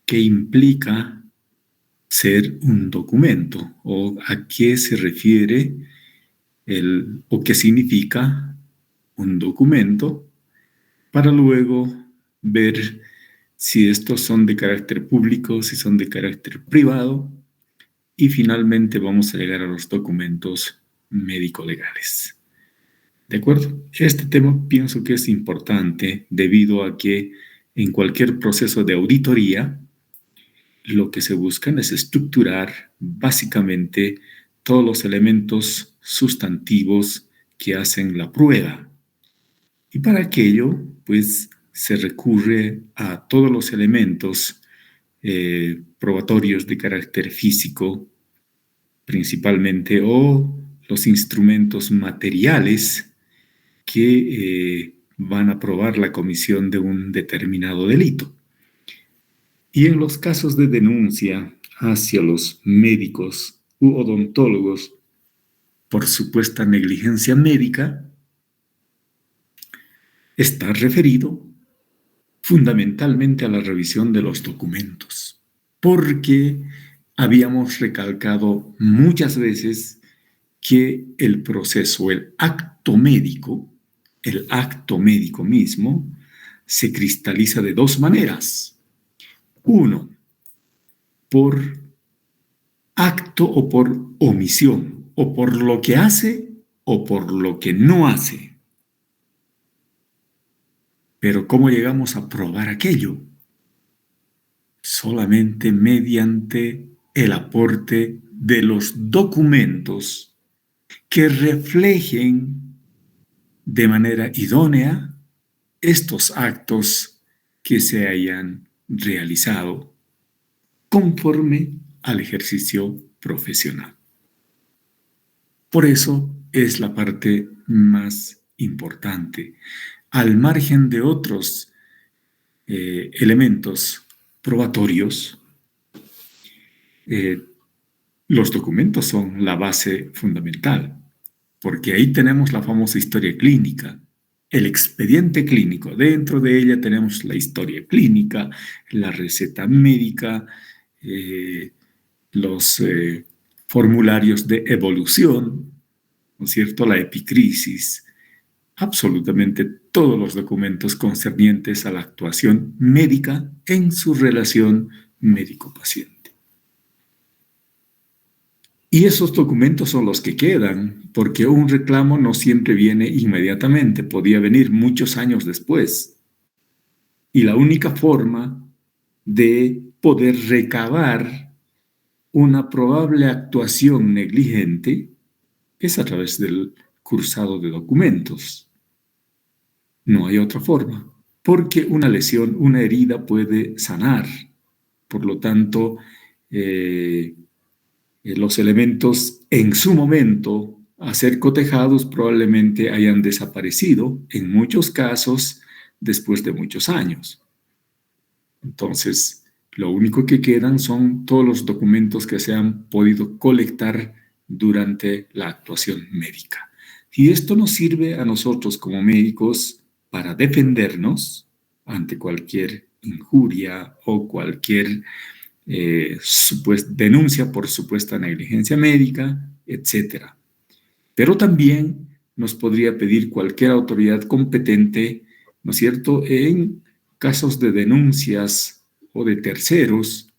qué implica ser un documento o a qué se refiere o qué significa un documento, para luego ver si estos son de carácter público, si son de carácter privado, y finalmente vamos a llegar a los documentos médico-legales. ¿De acuerdo? Este tema pienso que es importante debido a que en cualquier proceso de auditoría lo que se busca es estructurar básicamente todos los elementos sustantivos que hacen la prueba. Y para aquello, pues, se recurre a todos los elementos probatorios de carácter físico, principalmente, o los instrumentos materiales que van a probar la comisión de un determinado delito. Y en los casos de denuncia hacia los médicos u odontólogos por supuesta negligencia médica, está referido fundamentalmente a la revisión de los documentos, porque habíamos recalcado muchas veces que el proceso, el acto médico mismo, se cristaliza de dos maneras. Uno, por acto o por omisión, o por lo que hace o por lo que no hace. Pero ¿cómo llegamos a probar aquello? Solamente mediante el aporte de los documentos que reflejen de manera idónea estos actos que se hayan realizado conforme al ejercicio profesional. Por eso es la parte más importante. Al margen de otros elementos probatorios, los documentos son la base fundamental, porque ahí tenemos la famosa historia clínica, el expediente clínico. Dentro de ella tenemos la historia clínica, la receta médica, los formularios de evolución, ¿no es cierto?, la epicrisis, absolutamente todos los documentos concernientes a la actuación médica en su relación médico-paciente. Y esos documentos son los que quedan, porque un reclamo no siempre viene inmediatamente, podía venir muchos años después. Y la única forma de poder recabar una probable actuación negligente es a través del cursado de documentos. No hay otra forma, porque una lesión, una herida puede sanar. Por lo tanto, los elementos en su momento a ser cotejados probablemente hayan desaparecido, en muchos casos, después de muchos años. Entonces, lo único que quedan son todos los documentos que se han podido colectar durante la actuación médica. Y esto nos sirve a nosotros como médicos para defendernos ante cualquier injuria o cualquier denuncia por supuesta negligencia médica, etc. Pero también nos podría pedir cualquier autoridad competente, ¿no es cierto?, en casos de denuncias o de terceros,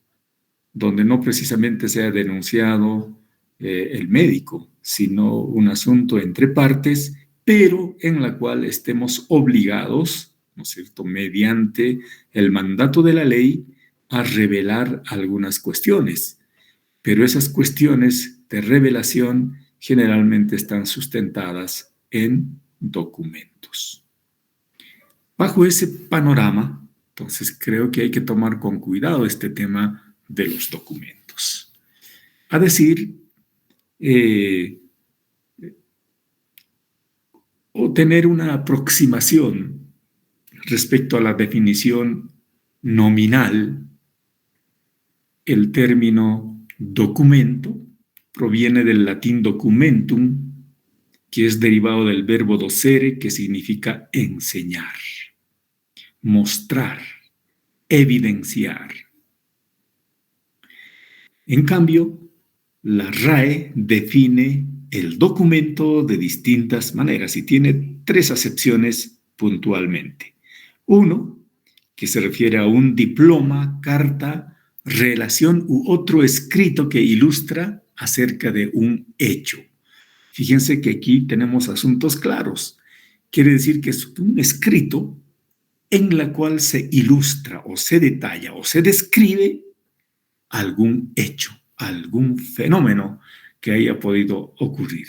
donde no precisamente sea denunciado el médico, sino un asunto entre partes, pero en la cual estemos obligados, ¿no es cierto?, mediante el mandato de la ley, a revelar algunas cuestiones. Pero esas cuestiones de revelación generalmente están sustentadas en documentos. Bajo ese panorama, entonces creo que hay que tomar con cuidado este tema de los documentos. A decir, o tener una aproximación respecto a la definición nominal. El término documento proviene del latín documentum, que es derivado del verbo docere, que significa enseñar, mostrar, evidenciar. En cambio, la RAE define el documento de distintas maneras y tiene 3 acepciones puntualmente. Uno, que se refiere a un diploma, carta, relación u otro escrito que ilustra acerca de un hecho. Fíjense que aquí tenemos asuntos claros. Quiere decir que es un escrito en la cual se ilustra o se detalla o se describe algún hecho, algún fenómeno que haya podido ocurrir.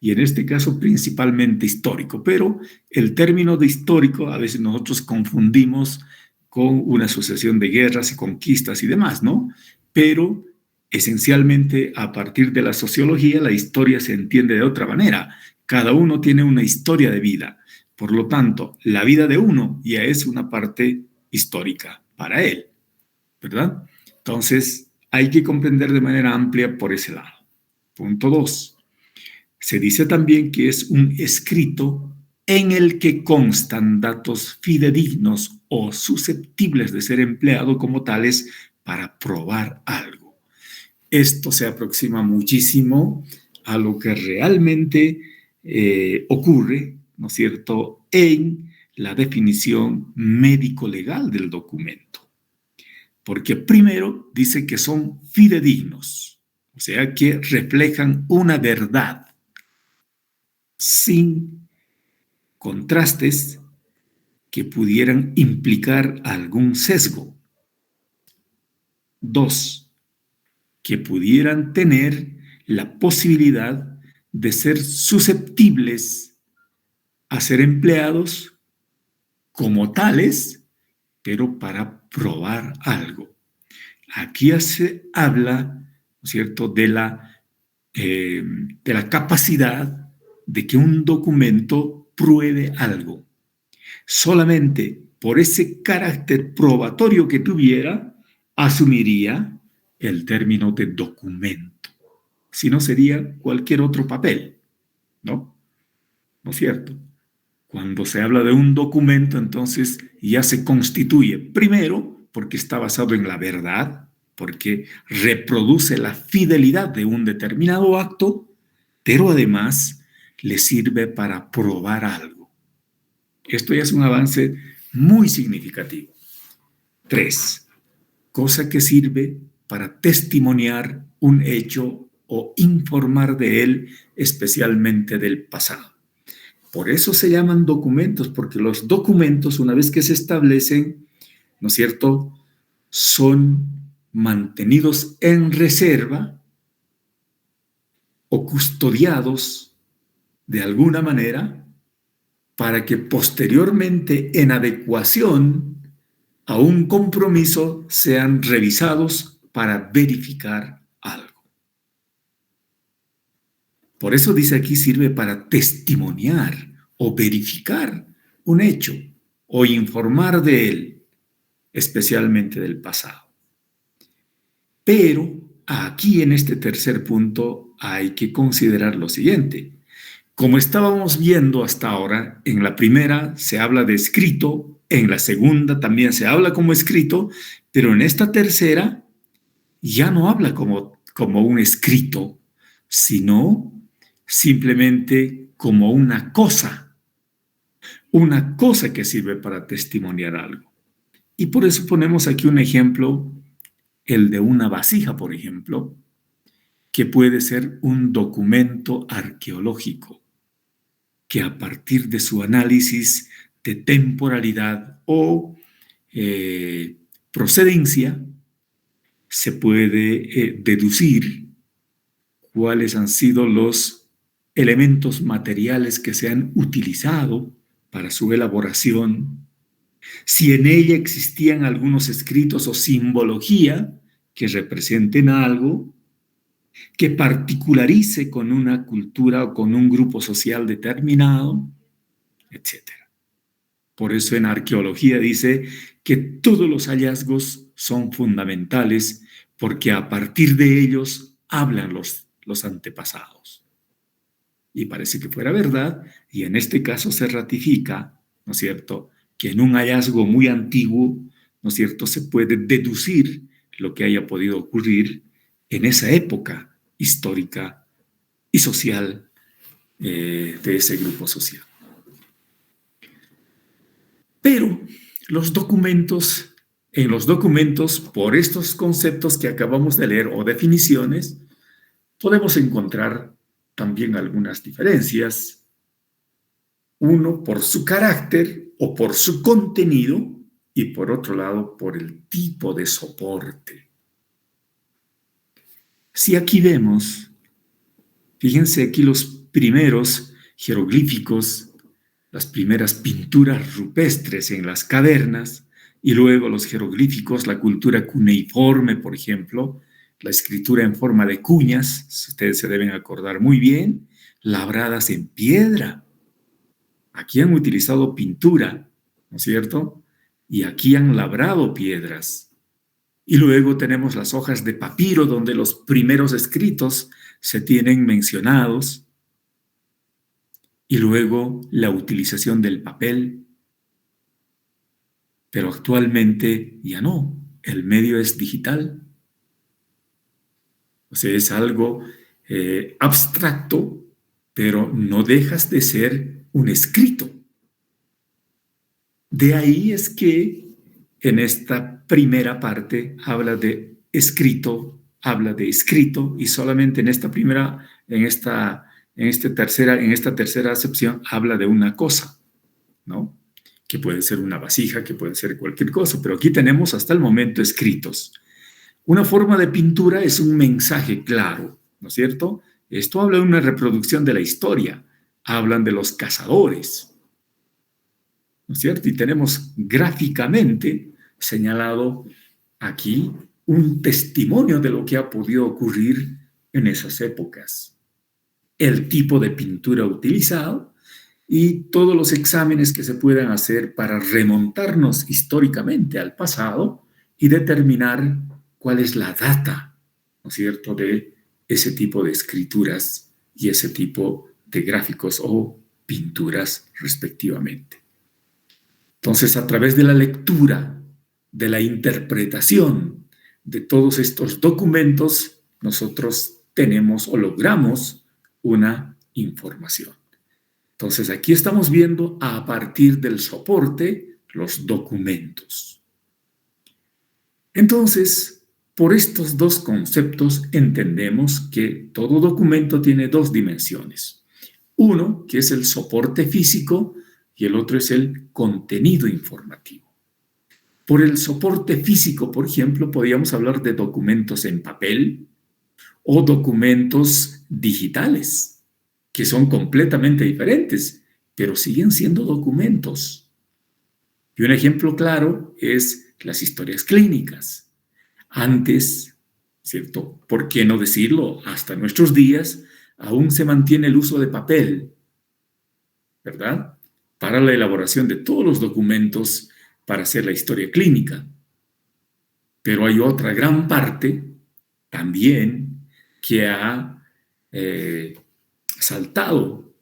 Y en este caso principalmente histórico, pero el término de histórico a veces nosotros confundimos con una asociación de guerras y conquistas y demás, ¿no? Pero esencialmente a partir de la sociología la historia se entiende de otra manera. Cada uno tiene una historia de vida. Por lo tanto, la vida de uno ya es una parte histórica para él, ¿verdad? Entonces, hay que comprender de manera amplia por ese lado. Punto 2. Se dice también que es un escrito en el que constan datos fidedignos o susceptibles de ser empleado como tales para probar algo. Esto se aproxima muchísimo a lo que realmente ocurre, ¿no es cierto?, en la definición médico-legal del documento. Porque primero dice que son fidedignos, o sea, que reflejan una verdad sin contrastes que pudieran implicar algún sesgo. 2, que pudieran tener la posibilidad de ser susceptibles a ser empleados como tales, pero para probar algo. Aquí se habla, ¿no es cierto?, de la capacidad de que un documento pruebe algo. Solamente por ese carácter probatorio que tuviera, asumiría el término de documento. Si no, sería cualquier otro papel, ¿no? ¿No es cierto? Cuando se habla de un documento, entonces ya se constituye, primero, porque está basado en la verdad, porque reproduce la fidelidad de un determinado acto, pero además le sirve para probar algo. Esto ya es un avance muy significativo. 3, cosa que sirve para testimoniar un hecho o informar de él, especialmente del pasado. Por eso se llaman documentos, porque los documentos, una vez que se establecen, ¿no es cierto?, son mantenidos en reserva o custodiados de alguna manera para que posteriormente, en adecuación a un compromiso, sean revisados para verificar algo. Por eso dice aquí sirve para testimoniar o verificar un hecho o informar de él, especialmente del pasado. Pero aquí en este tercer punto hay que considerar lo siguiente. Como estábamos viendo hasta ahora, en la primera se habla de escrito, en la segunda también se habla como escrito, pero en esta tercera ya no habla como un escrito, sino simplemente como una cosa que sirve para testimoniar algo. Y por eso ponemos aquí un ejemplo, el de una vasija, por ejemplo, que puede ser un documento arqueológico, que a partir de su análisis de temporalidad o procedencia, se puede deducir cuáles han sido los elementos materiales que se han utilizado para su elaboración, si en ella existían algunos escritos o simbología que representen algo, que particularice con una cultura o con un grupo social determinado, etc. Por eso en arqueología dice que todos los hallazgos son fundamentales porque a partir de ellos hablan los antepasados. Y parece que fuera verdad, y en este caso se ratifica, ¿no es cierto?, que en un hallazgo muy antiguo, ¿no es cierto?, se puede deducir lo que haya podido ocurrir en esa época histórica y social de ese grupo social. Pero en los documentos, por estos conceptos que acabamos de leer o definiciones, podemos encontrar también algunas diferencias. Uno, por su carácter o por su contenido, y por otro lado, por el tipo de soporte. Si aquí vemos, fíjense aquí los primeros jeroglíficos, las primeras pinturas rupestres en las cavernas, y luego los jeroglíficos, la cultura cuneiforme, por ejemplo, la escritura en forma de cuñas, ustedes se deben acordar muy bien, labradas en piedra. Aquí han utilizado pintura, ¿no es cierto? Y aquí han labrado piedras. Y luego tenemos las hojas de papiro, donde los primeros escritos se tienen mencionados. Y luego la utilización del papel. Pero actualmente ya no. El medio es digital. O sea, es algo abstracto, pero no dejas de ser un escrito. De ahí es que en esta primera parte habla de escrito, y solamente en esta primera, en esta tercera acepción habla de una cosa, ¿no? Que puede ser una vasija, que puede ser cualquier cosa, pero aquí tenemos hasta el momento escritos. Una forma de pintura es un mensaje claro, ¿no es cierto? Esto habla de una reproducción de la historia, hablan de los cazadores, ¿no es cierto? Y tenemos gráficamente señalado aquí un testimonio de lo que ha podido ocurrir en esas épocas. El tipo de pintura utilizado y todos los exámenes que se puedan hacer para remontarnos históricamente al pasado y determinar cuál es la data, ¿no es cierto?, de ese tipo de escrituras y ese tipo de gráficos o pinturas respectivamente. Entonces, a través de la lectura, de la interpretación de todos estos documentos, nosotros tenemos o logramos una información. Entonces, aquí estamos viendo a partir del soporte los documentos. Entonces, por estos dos conceptos entendemos que todo documento tiene dos dimensiones. Uno, que es el soporte físico, y el otro es el contenido informativo. Por el soporte físico, por ejemplo, podríamos hablar de documentos en papel o documentos digitales, que son completamente diferentes, pero siguen siendo documentos. Y un ejemplo claro es las historias clínicas. Antes, ¿cierto? ¿Por qué no decirlo? Hasta nuestros días aún se mantiene el uso de papel, ¿verdad?, para la elaboración de todos los documentos para hacer la historia clínica. Pero hay otra gran parte también que ha saltado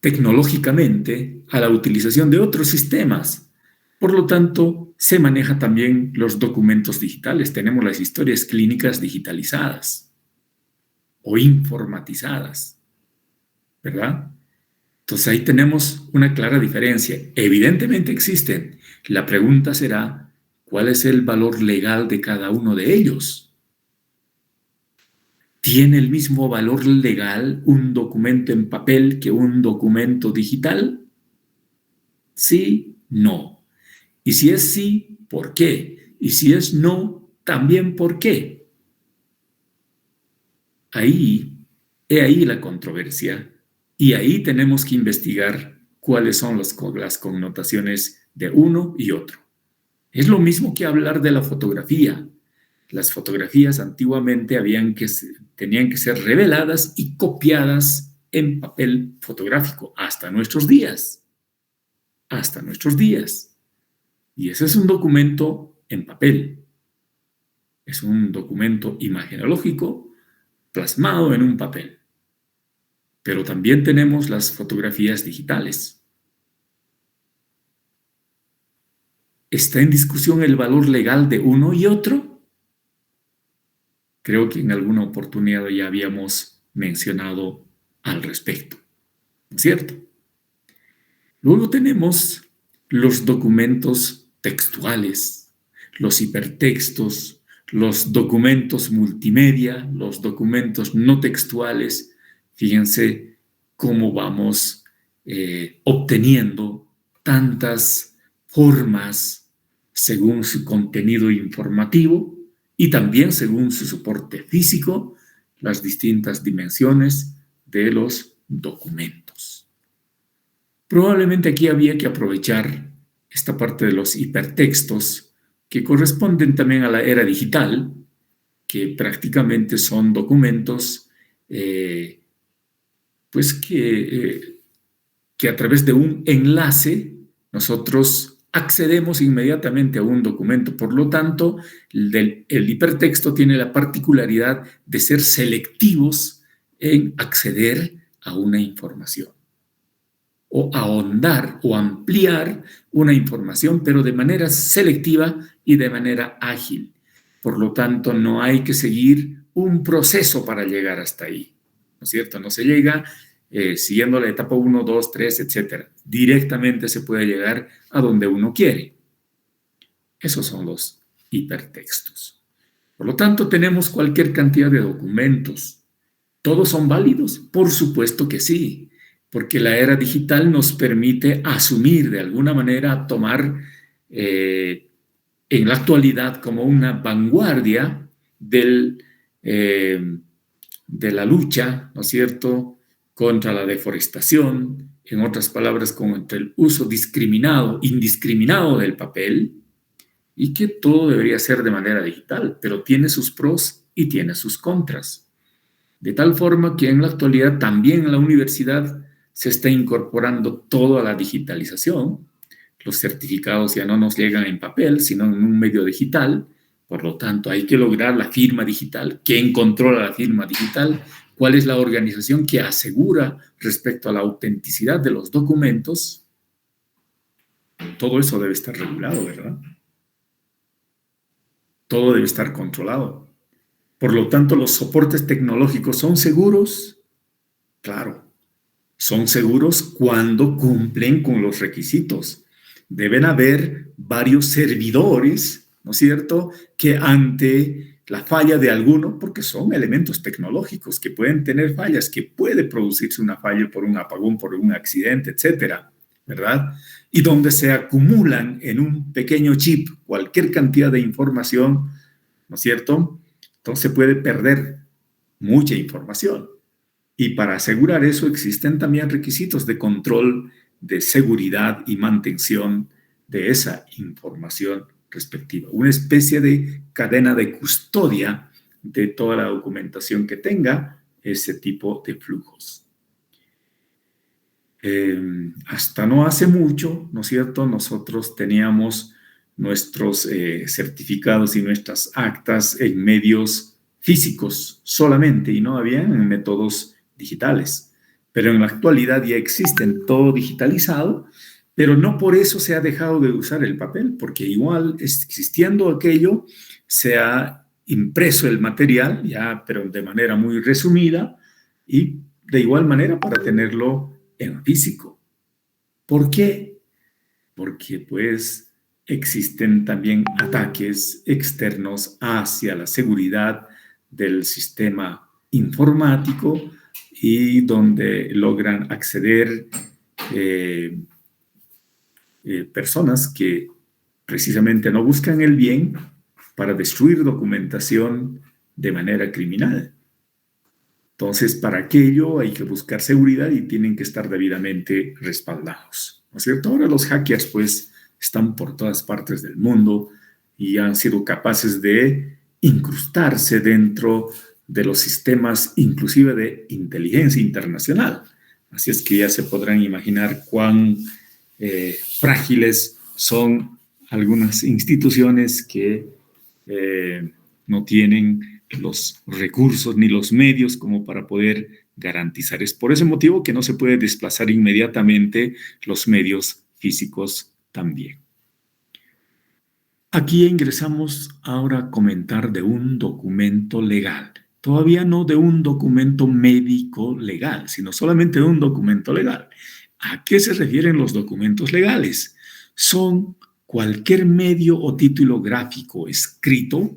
tecnológicamente a la utilización de otros sistemas. Por lo tanto, se maneja también los documentos digitales. Tenemos las historias clínicas digitalizadas o informatizadas, ¿verdad? Entonces ahí tenemos una clara diferencia. Evidentemente existen. La pregunta será, ¿cuál es el valor legal de cada uno de ellos? ¿Tiene el mismo valor legal un documento en papel que un documento digital? Sí, no. Y si es sí, ¿por qué? Y si es no, también ¿por qué? He ahí la controversia. Y ahí tenemos que investigar cuáles son las connotaciones de uno y otro. Es lo mismo que hablar de la fotografía. Las fotografías antiguamente tenían que ser reveladas y copiadas en papel fotográfico hasta nuestros días. Hasta nuestros días. Y ese es un documento en papel. Es un documento imagenológico plasmado en un papel. Pero también tenemos las fotografías digitales. ¿Está en discusión el valor legal de uno y otro? Creo que en alguna oportunidad ya habíamos mencionado al respecto, ¿no es cierto? Luego tenemos los documentos textuales, los hipertextos, los documentos multimedia, los documentos no textuales. Fíjense cómo vamos obteniendo tantas formas según su contenido informativo y también según su soporte físico, las distintas dimensiones de los documentos. Probablemente aquí había que aprovechar esta parte de los hipertextos que corresponden también a la era digital, que prácticamente son documentos pues que a través de un enlace nosotros accedemos inmediatamente a un documento. Por lo tanto, el hipertexto tiene la particularidad de ser selectivos en acceder a una información o ahondar o ampliar una información, pero de manera selectiva y de manera ágil. Por lo tanto, no hay que seguir un proceso para llegar hasta ahí, ¿no es cierto? No se llega siguiendo la etapa 1, 2, 3, etc. Directamente se puede llegar a donde uno quiere. Esos son los hipertextos. Por lo tanto, tenemos cualquier cantidad de documentos. ¿Todos son válidos? Por supuesto que sí, porque la era digital nos permite asumir de alguna manera, tomar en la actualidad como una vanguardia de la lucha, ¿no es cierto?, contra la deforestación, en otras palabras, contra el uso indiscriminado del papel, y que todo debería ser de manera digital, pero tiene sus pros y tiene sus contras. De tal forma que en la actualidad también en la universidad se está incorporando todo a la digitalización. Los certificados ya no nos llegan en papel, sino en un medio digital. Por lo tanto, hay que lograr la firma digital. ¿Quién controla la firma digital? ¿Cuál es la organización que asegura respecto a la autenticidad de los documentos? Todo eso debe estar regulado, ¿verdad? Todo debe estar controlado. Por lo tanto, los soportes tecnológicos son seguros. Claro, son seguros cuando cumplen con los requisitos. Deben haber varios servidores, ¿no es cierto?, que ante la falla de alguno, porque son elementos tecnológicos que pueden tener fallas, que puede producirse una falla por un apagón, por un accidente, etcétera, ¿verdad? Y donde se acumulan en un pequeño chip cualquier cantidad de información, ¿no es cierto? Entonces se puede perder mucha información. Y para asegurar eso existen también requisitos de control, de seguridad y mantención de esa información respectiva. Una especie de cadena de custodia de toda la documentación que tenga ese tipo de flujos. Hasta no hace mucho, ¿no es cierto?, nosotros teníamos nuestros certificados y nuestras actas en medios físicos solamente y no habían métodos digitales. Pero en la actualidad ya existen todo digitalizado, pero no por eso se ha dejado de usar el papel, porque igual existiendo aquello, se ha impreso el material, ya, pero de manera muy resumida, y de igual manera para tenerlo en físico. ¿Por qué? Porque pues existen también ataques externos hacia la seguridad del sistema informático y donde logran acceder personas que precisamente no buscan el bien para destruir documentación de manera criminal. Entonces, para aquello hay que buscar seguridad y tienen que estar debidamente respaldados, ¿no es cierto? Ahora los hackers, pues, están por todas partes del mundo y han sido capaces de incrustarse dentro de los sistemas, inclusive de inteligencia internacional. Así es que ya se podrán imaginar cuán frágiles son algunas instituciones que no tienen los recursos ni los medios como para poder garantizar. Es por ese motivo que no se puede desplazar inmediatamente los medios físicos también. Aquí ingresamos ahora a comentar de un documento legal. Todavía no de un documento médico legal, sino solamente de un documento legal. ¿A qué se refieren los documentos legales? Son cualquier medio o título gráfico escrito,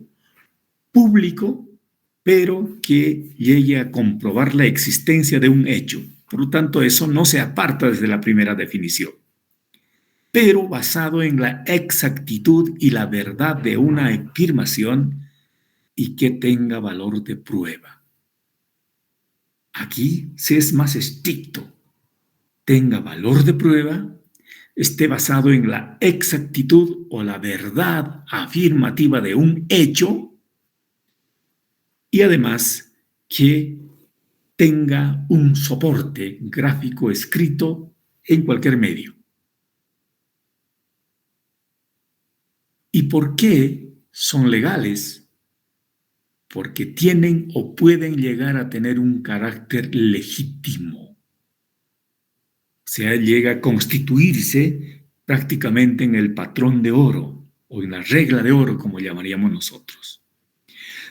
público, pero que llegue a comprobar la existencia de un hecho. Por lo tanto, eso no se aparta desde la primera definición, pero basado en la exactitud y la verdad de una afirmación y que tenga valor de prueba. Aquí se es más estricto. Tenga valor de prueba, esté basado en la exactitud o la verdad afirmativa de un hecho y además que tenga un soporte gráfico escrito en cualquier medio. ¿Y por qué son legales? Porque tienen o pueden llegar a tener un carácter legítimo. O sea, llega a constituirse prácticamente en el patrón de oro o en la regla de oro, como llamaríamos nosotros.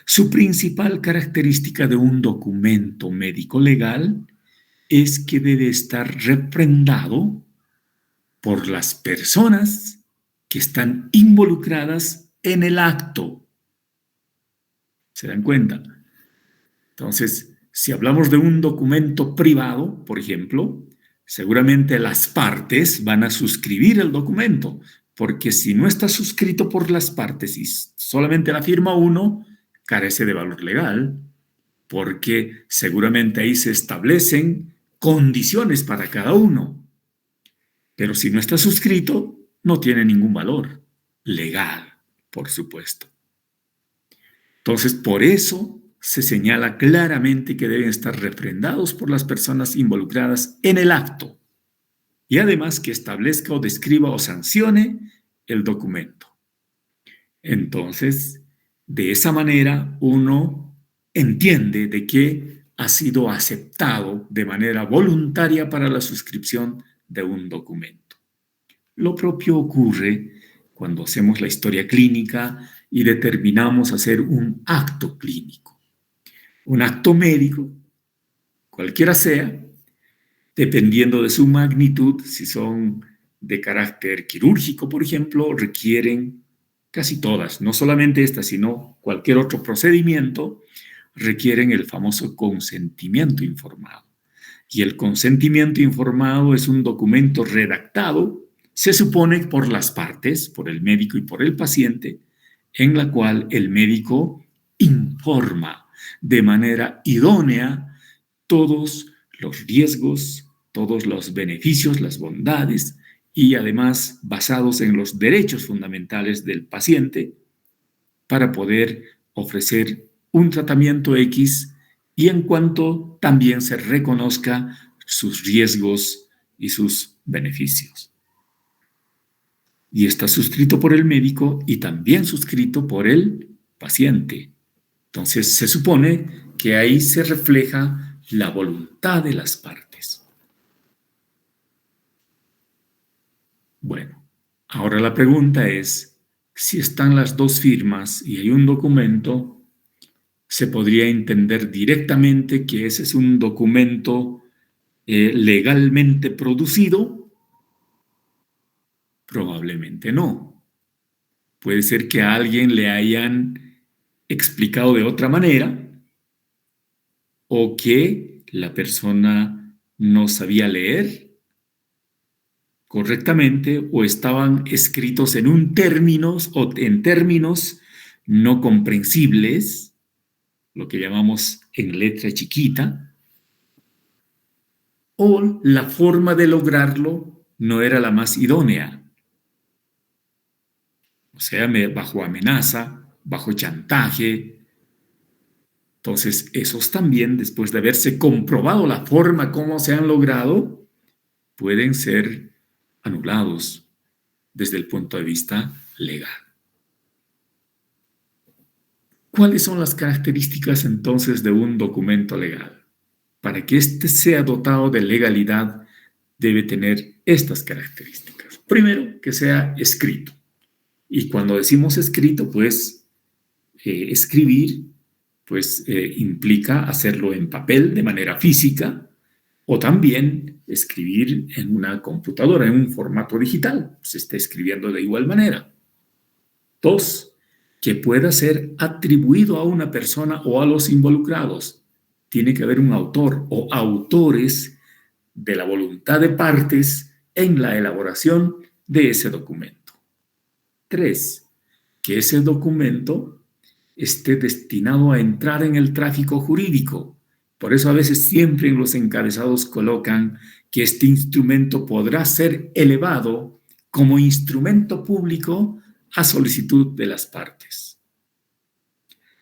Su principal característica de un documento médico legal es que debe estar refrendado por las personas que están involucradas en el acto. ¿Se dan cuenta? Entonces, si hablamos de un documento privado, por ejemplo, seguramente las partes van a suscribir el documento, porque si no está suscrito por las partes y solamente la firma uno, carece de valor legal, porque seguramente ahí se establecen condiciones para cada uno. Pero si no está suscrito, no tiene ningún valor legal, por supuesto. Entonces, por eso se señala claramente que deben estar refrendados por las personas involucradas en el acto y además que establezca o describa o sancione el documento. Entonces, de esa manera uno entiende de que ha sido aceptado de manera voluntaria para la suscripción de un documento. Lo propio ocurre cuando hacemos la historia clínica y determinamos hacer un acto clínico. Un acto médico, cualquiera sea, dependiendo de su magnitud, si son de carácter quirúrgico, por ejemplo, requieren casi todas, no solamente esta, sino cualquier otro procedimiento, requieren el famoso consentimiento informado. Y el consentimiento informado es un documento redactado, se supone por las partes, por el médico y por el paciente, en la cual el médico informa de manera idónea todos los riesgos, todos los beneficios, las bondades y además basados en los derechos fundamentales del paciente para poder ofrecer un tratamiento X y en cuanto también se reconozca sus riesgos y sus beneficios. Y está suscrito por el médico y también suscrito por el paciente. Entonces se supone que ahí se refleja la voluntad de las partes. Bueno, ahora la pregunta es, si están las dos firmas y hay un documento, ¿se podría entender directamente que ese es un documento legalmente producido? Probablemente no. Puede ser que a alguien le hayan explicado de otra manera o que la persona no sabía leer correctamente o estaban escritos en un términos o en términos no comprensibles, lo que llamamos en letra chiquita, o la forma de lograrlo no era la más idónea. O sea, bajo amenaza, bajo chantaje. Entonces, esos también, después de haberse comprobado la forma como se han logrado, pueden ser anulados desde el punto de vista legal. ¿Cuáles son las características entonces de un documento legal? Para que éste sea dotado de legalidad, debe tener estas características. Primero, que sea escrito. Y cuando decimos escrito, pues escribir pues implica hacerlo en papel de manera física o también escribir en una computadora, en un formato digital. Se está escribiendo de igual manera. 2, que pueda ser atribuido a una persona o a los involucrados. Tiene que haber un autor o autores de la voluntad de partes en la elaboración de ese documento. 3, que ese documento esté destinado a entrar en el tráfico jurídico. Por eso a veces siempre en los encabezados colocan que este instrumento podrá ser elevado como instrumento público a solicitud de las partes.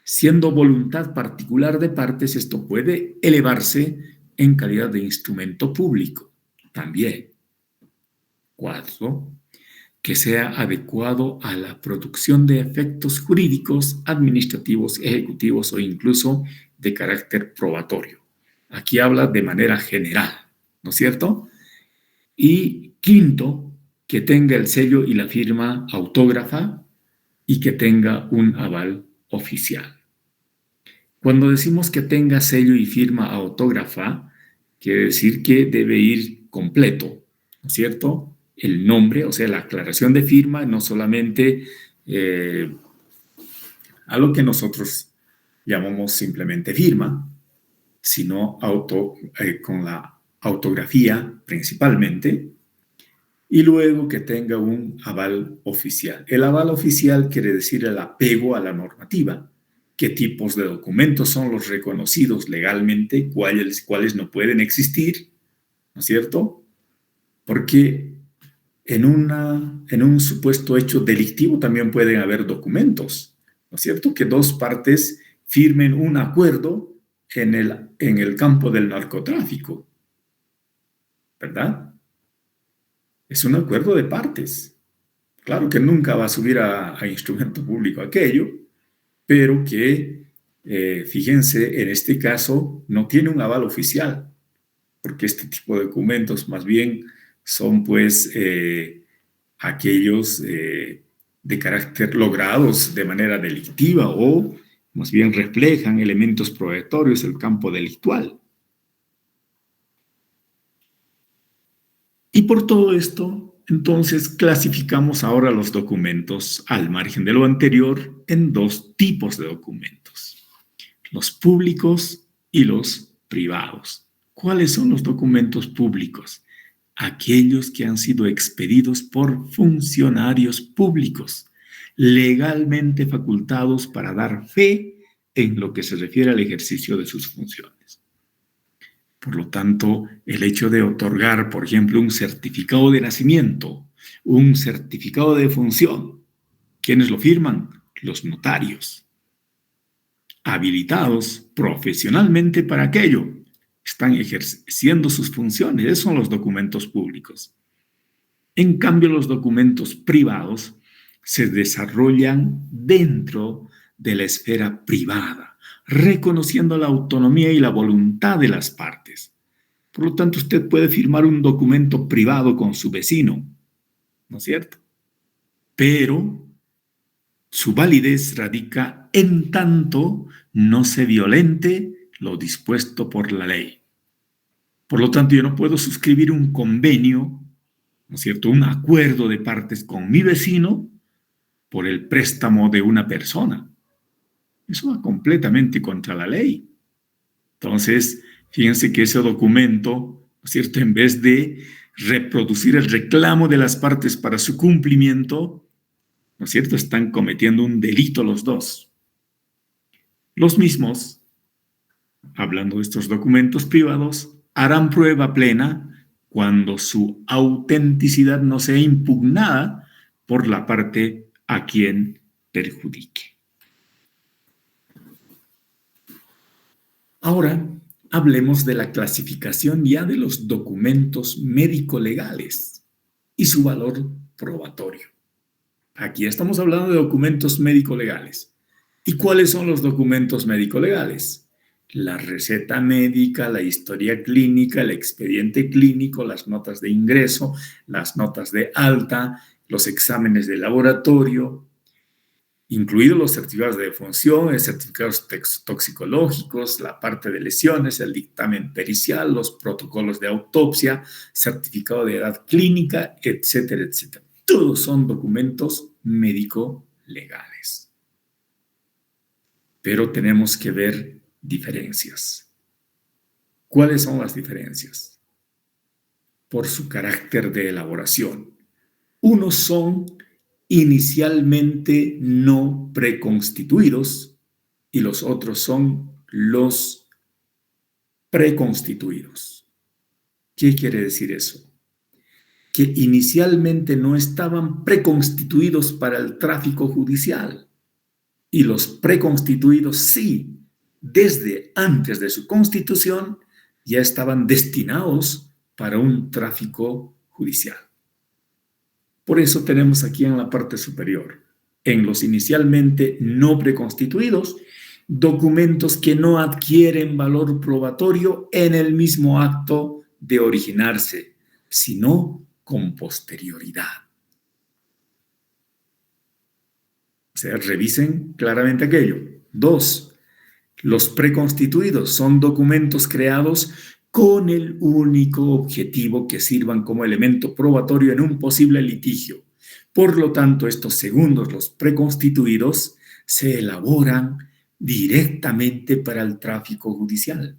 Siendo voluntad particular de partes, esto puede elevarse en calidad de instrumento público también. 4, que sea adecuado a la producción de efectos jurídicos, administrativos, ejecutivos o incluso de carácter probatorio. Aquí habla de manera general, ¿no es cierto? Y 5, que tenga el sello y la firma autógrafa y que tenga un aval oficial. Cuando decimos que tenga sello y firma autógrafa, quiere decir que debe ir completo, ¿no es cierto? El nombre, o sea, la aclaración de firma, no solamente a lo que nosotros llamamos simplemente firma, sino con la autografía principalmente, y luego que tenga un aval oficial. El aval oficial quiere decir el apego a la normativa. ¿Qué tipos de documentos son los reconocidos legalmente? ¿Cuáles no pueden existir? ¿No es cierto? Porque en un supuesto hecho delictivo también pueden haber documentos, ¿no es cierto? Que dos partes firmen un acuerdo en el campo del narcotráfico, ¿verdad? Es un acuerdo de partes. Claro que nunca va a subir a instrumento público aquello, pero que, fíjense, en este caso no tiene un aval oficial, porque este tipo de documentos más bien son pues aquellos de carácter logrados de manera delictiva o más bien reflejan elementos probatorios del campo delictual. Y por todo esto, entonces clasificamos ahora los documentos al margen de lo anterior en 2 tipos de documentos, los públicos y los privados. ¿Cuáles son los documentos públicos? Aquellos que han sido expedidos por funcionarios públicos, legalmente facultados para dar fe en lo que se refiere al ejercicio de sus funciones. Por lo tanto, el hecho de otorgar, por ejemplo, un certificado de nacimiento, un certificado de función, ¿quiénes lo firman? Los notarios, habilitados profesionalmente para aquello. Están ejerciendo sus funciones. Esos son los documentos públicos. En cambio, los documentos privados se desarrollan dentro de la esfera privada, reconociendo la autonomía y la voluntad de las partes. Por lo tanto, usted puede firmar un documento privado con su vecino, ¿no es cierto? Pero su validez radica en tanto no se violente lo dispuesto por la ley. Por lo tanto, yo no puedo suscribir un convenio, ¿no es cierto?, un acuerdo de partes con mi vecino por el préstamo de una persona. Eso va completamente contra la ley. Entonces, fíjense que ese documento, ¿no es cierto?, en vez de reproducir el reclamo de las partes para su cumplimiento, ¿no es cierto?, están cometiendo un delito los dos. Los mismos, hablando de estos documentos privados, harán prueba plena cuando su autenticidad no sea impugnada por la parte a quien perjudique. Ahora, hablemos de la clasificación ya de los documentos médico-legales y su valor probatorio. Aquí estamos hablando de documentos médico-legales. ¿Y cuáles son los documentos médico-legales? La receta médica, la historia clínica, el expediente clínico, las notas de ingreso, las notas de alta, los exámenes de laboratorio, incluidos los certificados de defunción, certificados toxicológicos, la parte de lesiones, el dictamen pericial, los protocolos de autopsia, certificado de edad clínica, etcétera, etcétera. Todos son documentos médico-legales. Pero tenemos que ver diferencias. ¿Cuáles son las diferencias? Por su carácter de elaboración. Unos son inicialmente no preconstituidos y los otros son los preconstituidos. ¿Qué quiere decir eso? Que inicialmente no estaban preconstituidos para el tráfico judicial y los preconstituidos sí, desde antes de su constitución ya estaban destinados para un tráfico judicial. Por eso tenemos aquí en la parte superior, en los inicialmente no preconstituidos, documentos que no adquieren valor probatorio en el mismo acto de originarse, sino con posterioridad. O sea, revisen claramente aquello. 2. Los preconstituidos son documentos creados con el único objetivo que sirvan como elemento probatorio en un posible litigio. Por lo tanto, estos segundos, los preconstituidos, se elaboran directamente para el tráfico judicial.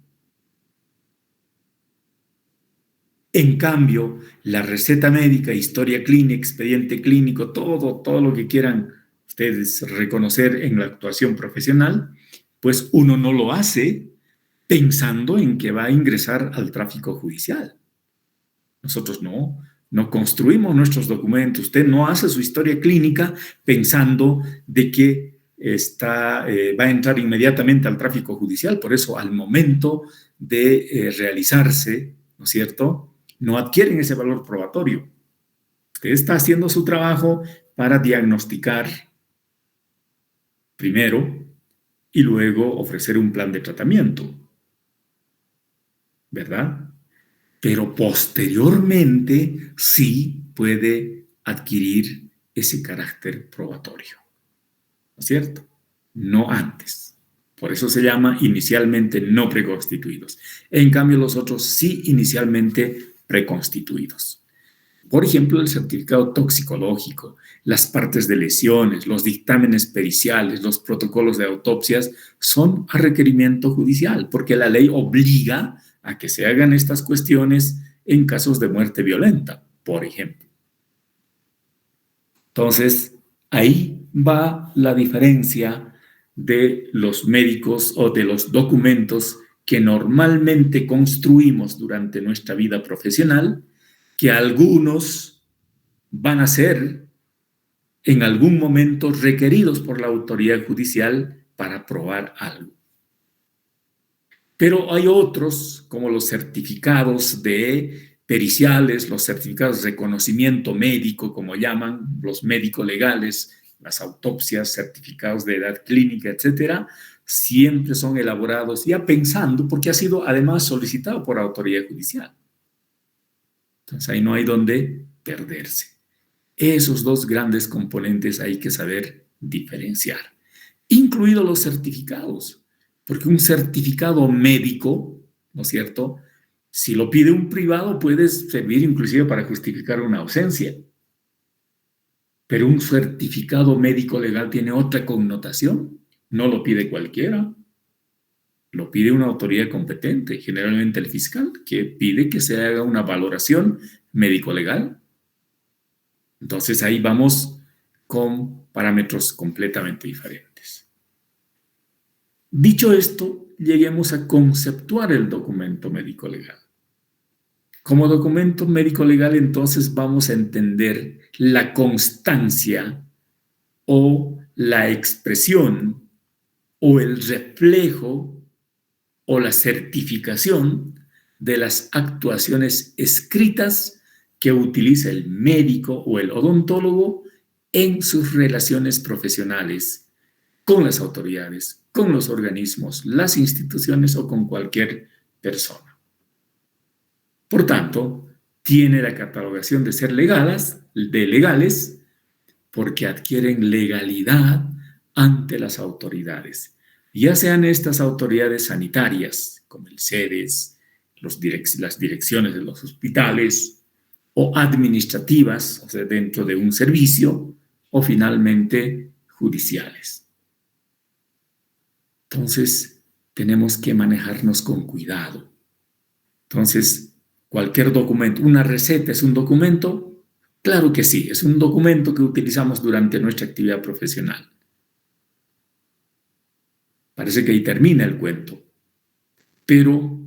En cambio, la receta médica, historia clínica, expediente clínico, todo lo que quieran ustedes reconocer en la actuación profesional, pues uno no lo hace pensando en que va a ingresar al tráfico judicial. Nosotros no construimos nuestros documentos. Usted no hace su historia clínica pensando de que va a entrar inmediatamente al tráfico judicial. Por eso, al momento de realizarse, ¿no es cierto?, no adquieren ese valor probatorio. Usted está haciendo su trabajo para diagnosticar primero y luego ofrecer un plan de tratamiento, ¿verdad? Pero posteriormente sí puede adquirir ese carácter probatorio, ¿no es cierto? No antes. Por eso se llama inicialmente no preconstituidos. En cambio, los otros sí inicialmente preconstituidos. Por ejemplo, el certificado toxicológico, las partes de lesiones, los dictámenes periciales, los protocolos de autopsias son a requerimiento judicial, porque la ley obliga a que se hagan estas cuestiones en casos de muerte violenta, por ejemplo. Entonces, ahí va la diferencia de los médicos o de los documentos que normalmente construimos durante nuestra vida profesional, que algunos van a ser en algún momento requeridos por la autoridad judicial para probar algo. Pero hay otros, como los certificados de periciales, los certificados de reconocimiento médico, como llaman, los médico-legales, las autopsias, certificados de edad clínica, etcétera, siempre son elaborados ya pensando, porque ha sido además solicitado por autoridad judicial. Entonces ahí no hay donde perderse. Esos dos grandes componentes hay que saber diferenciar, incluidos los certificados. Porque un certificado médico, ¿no es cierto?, si lo pide un privado puede servir inclusive para justificar una ausencia. Pero un certificado médico legal tiene otra connotación. No lo pide cualquiera. Lo pide una autoridad competente, generalmente el fiscal, que pide que se haga una valoración médico-legal. Entonces ahí vamos con parámetros completamente diferentes. Dicho esto, lleguemos a conceptuar el documento médico-legal. Como documento médico-legal, entonces vamos a entender la constancia o la expresión o el reflejo o la certificación de las actuaciones escritas que utiliza el médico o el odontólogo en sus relaciones profesionales con las autoridades, con los organismos, las instituciones o con cualquier persona. Por tanto, tiene la catalogación de ser legales porque adquieren legalidad ante las autoridades, ya sean estas autoridades sanitarias, como el CEDES, las direcciones de los hospitales, o administrativas, o sea, dentro de un servicio, o finalmente judiciales. Entonces, tenemos que manejarnos con cuidado. Entonces, cualquier documento, una receta es un documento, claro que sí, es un documento que utilizamos durante nuestra actividad profesional. Parece que ahí termina el cuento. Pero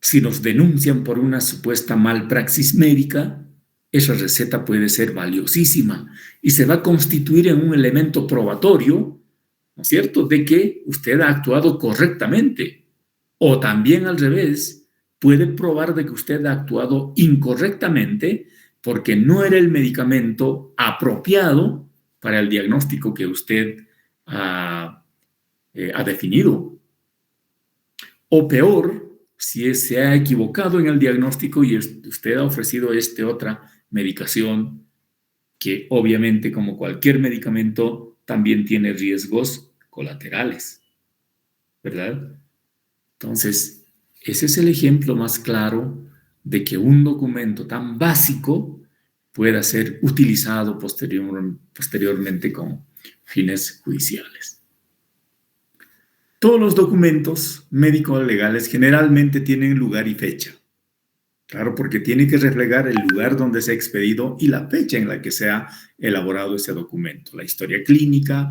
si nos denuncian por una supuesta malpraxis médica, esa receta puede ser valiosísima y se va a constituir en un elemento probatorio, ¿no es cierto?, de que usted ha actuado correctamente. O también al revés, puede probar de que usted ha actuado incorrectamente porque no era el medicamento apropiado para el diagnóstico que usted ha definido. O peor, si se ha equivocado en el diagnóstico y usted ha ofrecido otra medicación que obviamente, como cualquier medicamento, también tiene riesgos colaterales, ¿verdad? Entonces, ese es el ejemplo más claro de que un documento tan básico pueda ser utilizado posteriormente con fines judiciales. Todos los documentos médicos legales generalmente tienen lugar y fecha. Claro, porque tiene que reflejar el lugar donde se ha expedido y la fecha en la que se ha elaborado ese documento. La historia clínica,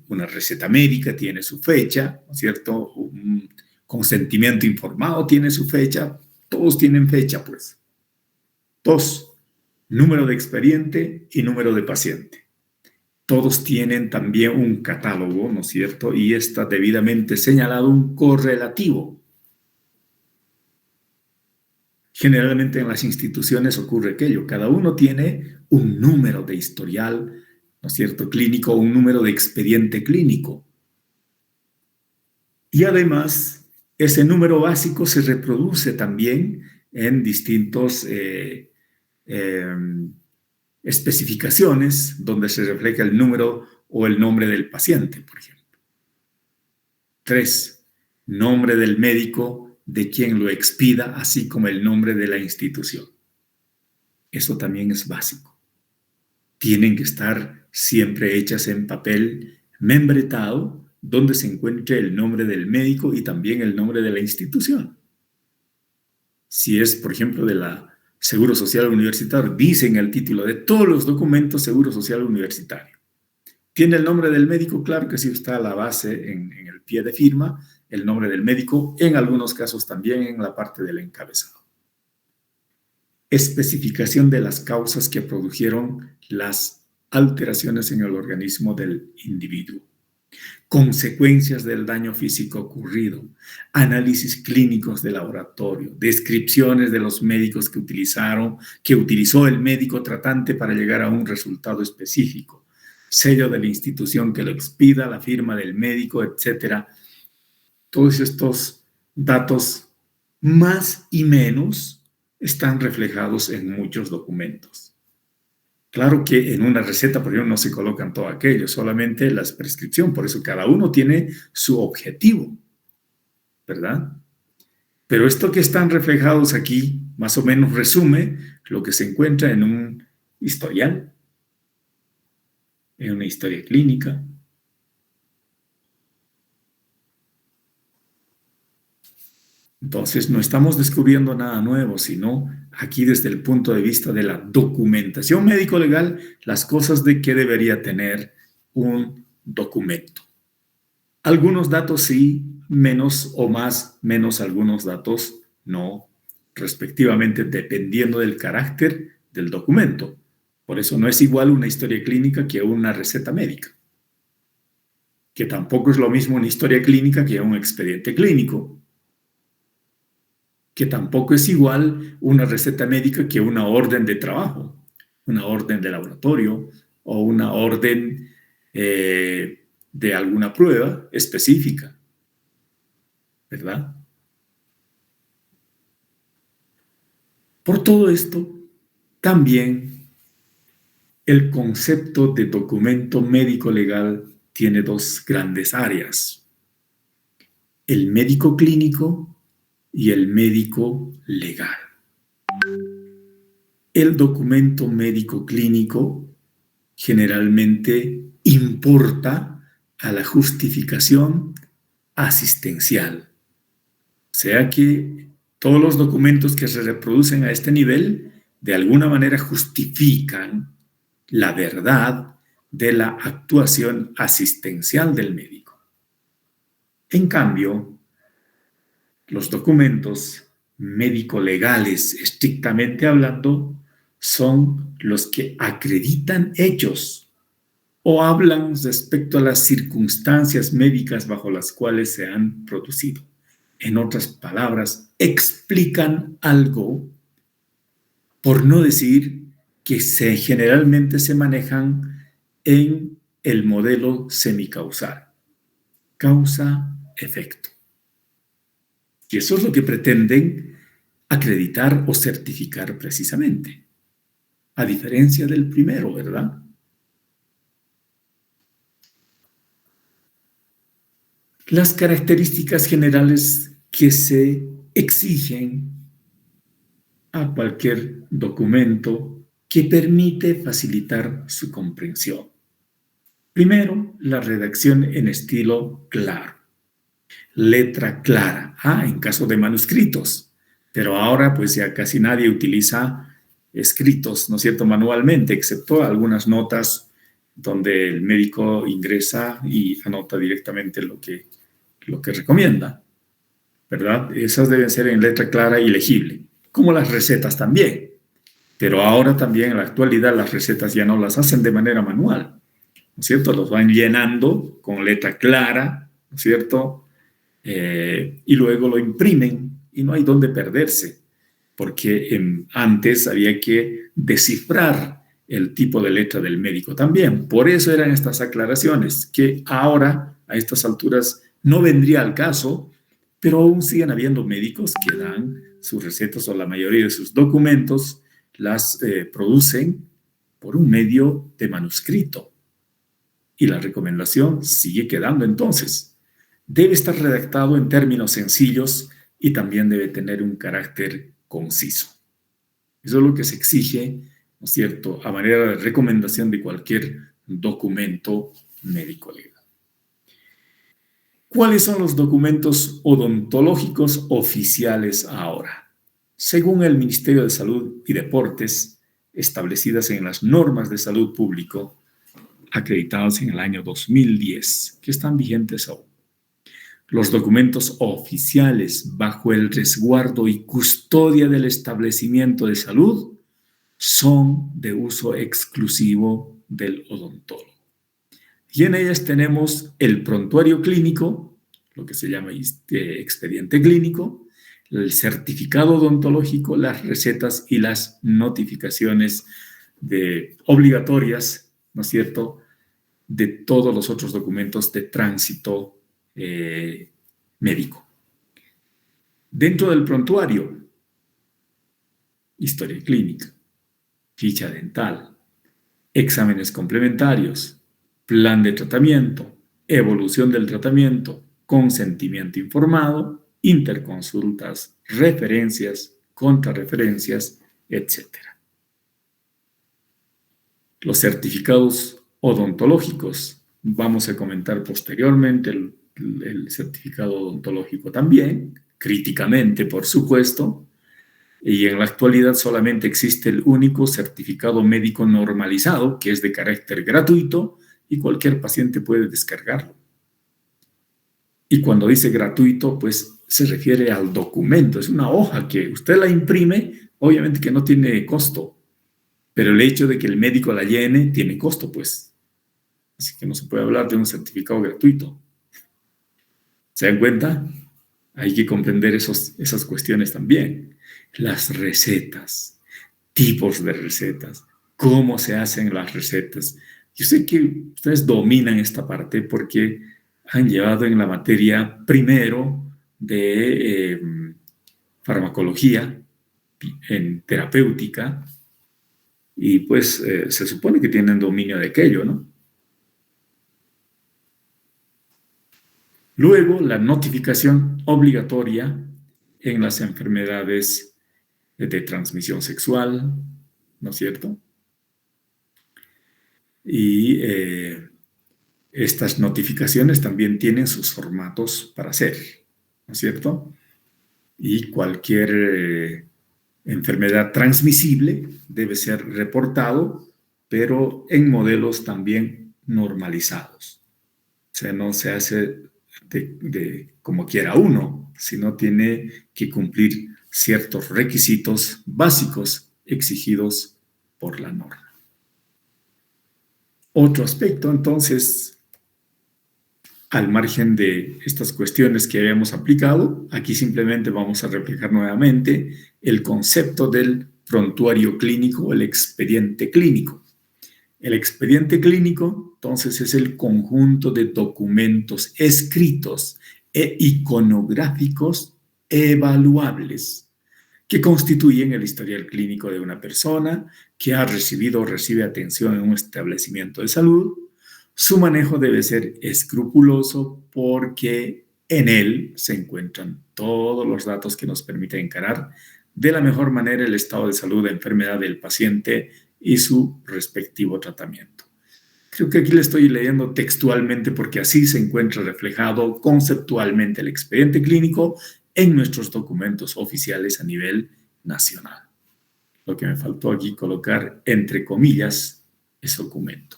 una receta médica tiene su fecha, ¿no es cierto? Un consentimiento informado tiene su fecha. Todos tienen fecha, pues. 2, número de expediente y número de paciente. Todos tienen también un catálogo, ¿no es cierto? Y está debidamente señalado un correlativo. Generalmente en las instituciones ocurre aquello, cada uno tiene un número de historial, ¿no es cierto?, clínico, un número de expediente clínico. Y además, ese número básico se reproduce también en distintos especificaciones donde se refleja el número o el nombre del paciente, por ejemplo. 3, nombre del médico de quien lo expida, así como el nombre de la institución. Eso también es básico. Tienen que estar siempre hechas en papel membretado, donde se encuentre el nombre del médico y también el nombre de la institución. Si es, por ejemplo, de la Seguro Social Universitario, dice en el título de todos los documentos Seguro Social Universitario. ¿Tiene el nombre del médico? Claro que sí, está a la base en el pie de firma, el nombre del médico, en algunos casos también en la parte del encabezado. Especificación de las causas que produjeron las alteraciones en el organismo del individuo. Consecuencias del daño físico ocurrido, análisis clínicos de laboratorio, descripciones de los médicos que utilizó el médico tratante para llegar a un resultado específico, sello de la institución que lo expida, la firma del médico, etc. Todos estos datos más y menos están reflejados en muchos documentos. Claro que en una receta, por ejemplo, no se colocan todo aquello, solamente la prescripción, por eso cada uno tiene su objetivo, ¿verdad? Pero esto que están reflejados aquí, más o menos resume lo que se encuentra en un historial, en una historia clínica. Entonces, no estamos descubriendo nada nuevo, sino aquí desde el punto de vista de la documentación médico-legal, las cosas de que debería tener un documento. Algunos datos sí, menos o más, menos algunos datos no, respectivamente, dependiendo del carácter del documento. Por eso no es igual una historia clínica que una receta médica, que tampoco es lo mismo una historia clínica que un expediente clínico, que tampoco es igual una receta médica que una orden de trabajo, una orden de laboratorio o una orden de alguna prueba específica, ¿verdad? Por todo esto, también El concepto de documento médico legal tiene dos grandes áreas: el médico clínico y el médico legal. El documento médico clínico generalmente importa a la justificación asistencial. O sea que todos los documentos que se reproducen a este nivel de alguna manera justifican la verdad de la actuación asistencial del médico. En cambio, los documentos médico-legales, estrictamente hablando, son los que acreditan hechos o hablan respecto a las circunstancias médicas bajo las cuales se han producido. En otras palabras, explican algo, por no decir que generalmente se manejan en el modelo semicausal, causa-efecto. Y eso es lo que pretenden acreditar o certificar precisamente, a diferencia del primero, ¿verdad? Las características generales que se exigen a cualquier documento que permite facilitar su comprensión. Primero, la redacción en estilo claro, letra clara, en caso de manuscritos, pero ahora pues ya casi nadie utiliza escritos, ¿no es cierto?, manualmente, excepto algunas notas donde el médico ingresa y anota directamente lo que recomienda, ¿verdad? Esas deben ser en letra clara y legible, como las recetas también. Pero ahora también en la actualidad las recetas ya no las hacen de manera manual, ¿no es cierto? Los van llenando con letra clara, ¿no es cierto? Y luego lo imprimen y no hay dónde perderse, porque antes había que descifrar el tipo de letra del médico también. Por eso eran estas aclaraciones, que ahora, a estas alturas, no vendría al caso, pero aún siguen habiendo médicos que dan sus recetas o la mayoría de sus documentos las producen por un medio de manuscrito. Y la recomendación sigue quedando entonces. Debe estar redactado en términos sencillos y también debe tener un carácter conciso. Eso es lo que se exige, ¿no es cierto?, a manera de recomendación de cualquier documento médico legal. ¿Cuáles son los documentos odontológicos oficiales ahora? Según el Ministerio de Salud y Deportes, establecidas en las normas de salud público, acreditados en el año 2010, que están vigentes aún. Los documentos oficiales bajo el resguardo y custodia del establecimiento de salud son de uso exclusivo del odontólogo. Y en ellas tenemos el prontuario clínico, lo que se llama expediente clínico, el certificado odontológico, las recetas y las notificaciones obligatorias, ¿no es cierto?, de todos los otros documentos de tránsito médico. Dentro del prontuario, historia clínica, ficha dental, exámenes complementarios, plan de tratamiento, evolución del tratamiento, consentimiento informado, interconsultas, referencias, contrarreferencias, etc. Los certificados odontológicos, vamos a comentar posteriormente el certificado odontológico también, críticamente, por supuesto, y en la actualidad solamente existe el único certificado médico normalizado, que es de carácter gratuito y cualquier paciente puede descargarlo. Y cuando dice gratuito, pues se refiere al documento, es una hoja que usted la imprime, obviamente que no tiene costo, pero el hecho de que el médico la llene tiene costo, pues. Así que no se puede hablar de un certificado gratuito. ¿Se dan cuenta? Hay que comprender esas cuestiones también. Las recetas, tipos de recetas, cómo se hacen las recetas. Yo sé que ustedes dominan esta parte porque han llevado en la materia primero de farmacología, en terapéutica, y pues se supone que tienen dominio de aquello, ¿no? Luego, la notificación obligatoria en las enfermedades de transmisión sexual, ¿no es cierto? Y estas notificaciones también tienen sus formatos para hacer, ¿no es cierto? Y cualquier enfermedad transmisible debe ser reportado, pero en modelos también normalizados. O sea, no se hace como quiera uno, sino tiene que cumplir ciertos requisitos básicos exigidos por la norma. Otro aspecto, entonces, al margen de estas cuestiones que habíamos aplicado, aquí simplemente vamos a reflejar nuevamente el concepto del prontuario clínico, el expediente clínico. El expediente clínico, entonces, es el conjunto de documentos escritos e iconográficos evaluables que constituyen el historial clínico de una persona que ha recibido o recibe atención en un establecimiento de salud. Su manejo debe ser escrupuloso porque en él se encuentran todos los datos que nos permiten encarar de la mejor manera el estado de salud de enfermedad del paciente y su respectivo tratamiento. Creo que aquí le estoy leyendo textualmente porque así se encuentra reflejado conceptualmente el expediente clínico en nuestros documentos oficiales a nivel nacional. Lo que me faltó aquí colocar entre comillas es documento.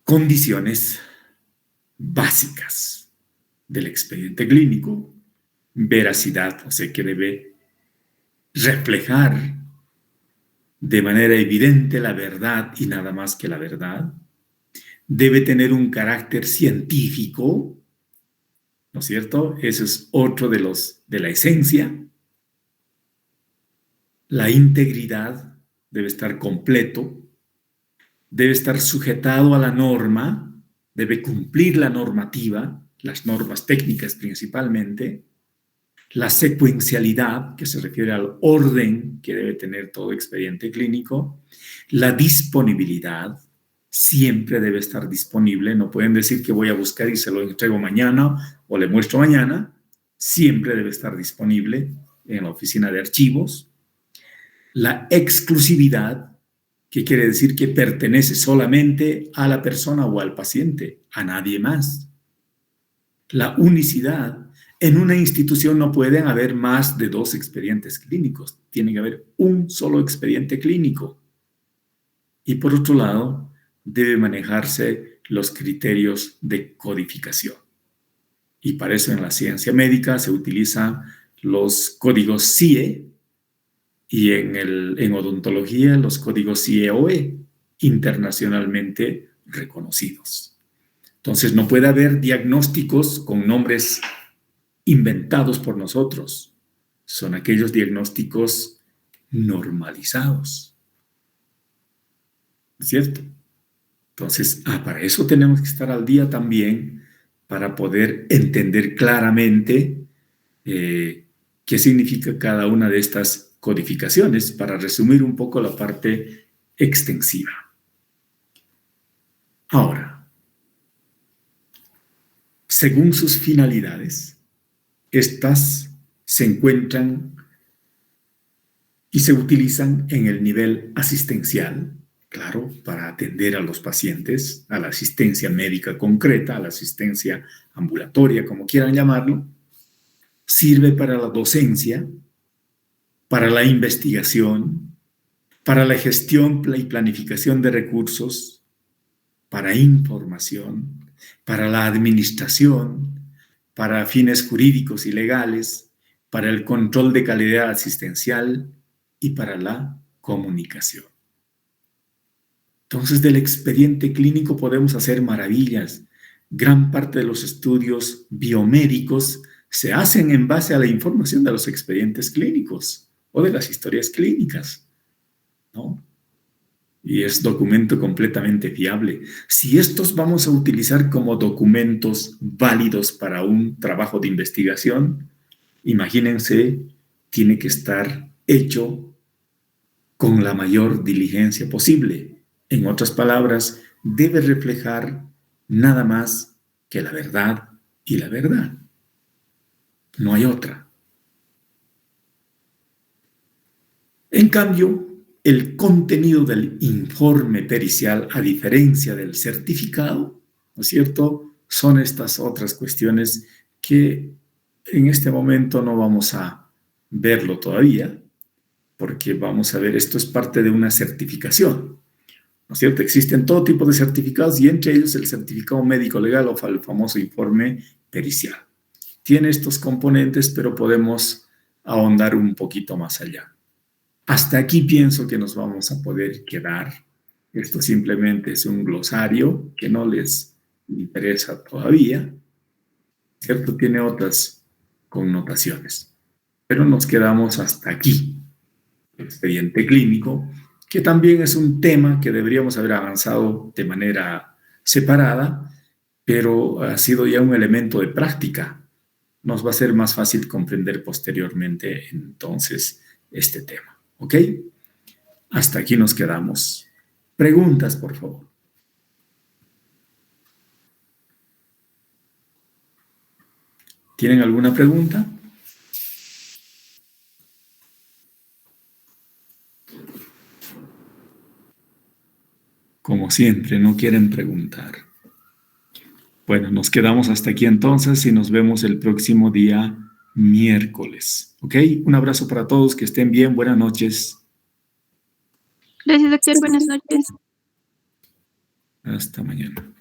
Condiciones básicas del expediente clínico. Veracidad, o sea que debe reflejar de manera evidente la verdad y nada más que la verdad. Debe tener un carácter científico, ¿no es cierto? Eso es otro de la esencia. La integridad debe estar completo, debe estar sujetado a la norma, debe cumplir la normativa, las normas técnicas principalmente. La secuencialidad, que se refiere al orden que debe tener todo expediente clínico. La disponibilidad, siempre debe estar disponible. No pueden decir que voy a buscar y se lo entrego mañana o le muestro mañana. Siempre debe estar disponible en la oficina de archivos. La exclusividad, que quiere decir que pertenece solamente a la persona o al paciente, a nadie más. La unicidad. En una institución no pueden haber más de 2 expedientes clínicos. Tiene que haber un solo expediente clínico. Y por otro lado, debe manejarse los criterios de codificación. Y para eso en la ciencia médica se utilizan los códigos CIE y en odontología los códigos CIE-OE, internacionalmente reconocidos. Entonces no puede haber diagnósticos con nombres inventados por nosotros. Son aquellos diagnósticos normalizados. ¿Cierto? Entonces, para eso tenemos que estar al día también para poder entender claramente qué significa cada una de estas codificaciones, para resumir un poco la parte extensiva. Ahora, según sus finalidades, estas se encuentran y se utilizan en el nivel asistencial, claro, para atender a los pacientes, a la asistencia médica concreta, a la asistencia ambulatoria, como quieran llamarlo. Sirve para la docencia, para la investigación, para la gestión y planificación de recursos, para información, para la administración, para fines jurídicos y legales, para el control de calidad asistencial y para la comunicación. Entonces, del expediente clínico podemos hacer maravillas. Gran parte de los estudios biomédicos se hacen en base a la información de los expedientes clínicos o de las historias clínicas, ¿no? Y es documento completamente fiable. Si estos vamos a utilizar como documentos válidos para un trabajo de investigación, imagínense, tiene que estar hecho con la mayor diligencia posible. En otras palabras, debe reflejar nada más que la verdad y la verdad. No hay otra. En cambio, el contenido del informe pericial, a diferencia del certificado, ¿no es cierto?, son estas otras cuestiones que en este momento no vamos a verlo todavía, porque vamos a ver, esto es parte de una certificación, ¿no es cierto? Existen todo tipo de certificados y entre ellos el certificado médico legal o el famoso informe pericial. Tiene estos componentes, pero podemos ahondar un poquito más allá. Hasta aquí pienso que nos vamos a poder quedar. Esto simplemente es un glosario que no les interesa todavía, ¿cierto? Tiene otras connotaciones, pero nos quedamos hasta aquí. Expediente clínico, que también es un tema que deberíamos haber avanzado de manera separada, pero ha sido ya un elemento de práctica. Nos va a ser más fácil comprender posteriormente entonces este tema. ¿Ok? Hasta aquí nos quedamos. Preguntas, por favor. ¿Tienen alguna pregunta? Como siempre, no quieren preguntar. Bueno, nos quedamos hasta aquí entonces y nos vemos el próximo día miércoles. ¿Ok? Un abrazo para todos, que estén bien, buenas noches. Gracias, doctor. Buenas noches. Hasta mañana.